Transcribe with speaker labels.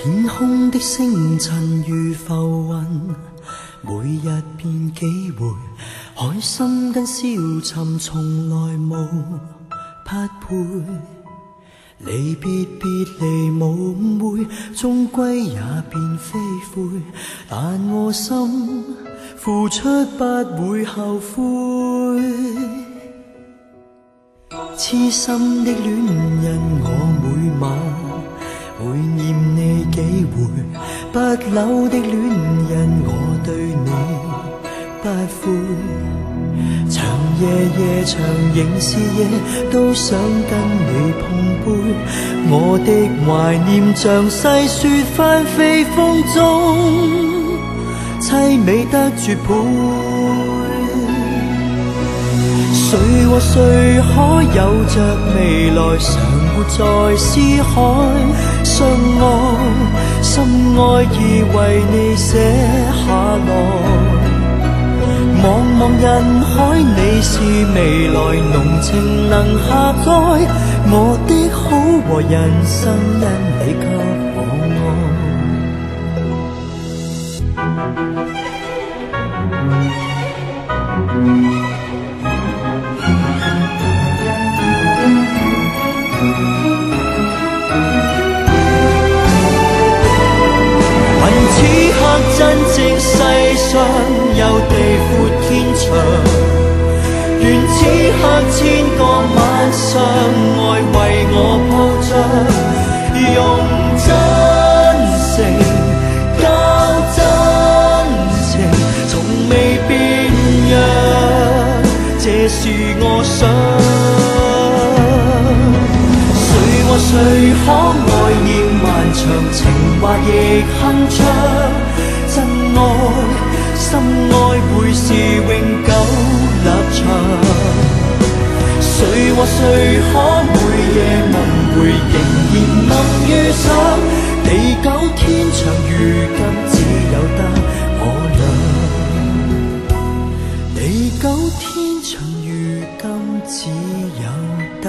Speaker 1: 天空的星塵如浮雲，每日變幾回，開心跟消沉從來無匹配。離別別離無誤會，終歸也變飛灰。但我心付出不會後悔。痴心的戀人，我每晚會念你幾回，不朽的戀人，我對你不悔。長夜夜長仍是夜，都想跟你碰杯。我的懷念像細雪翻飛風中，凄美得絕配。誰和誰可有着未來，常活在思海。相愛心愛已為你寫下來。茫茫人海，你是未來，濃情能下載我的好和人生，因你給我問此刻真正世上有地闊天長，願此刻千個晚上愛為我鋪張，用真誠交真情，從未變樣，這是我想。誰和誰可愛念漫長，情話亦鏗鏘，真愛心愛會是永久立場。誰和誰可每夜夢回，仍然能遇上？地久天長，如今只有得我倆。地久天長，如今只有得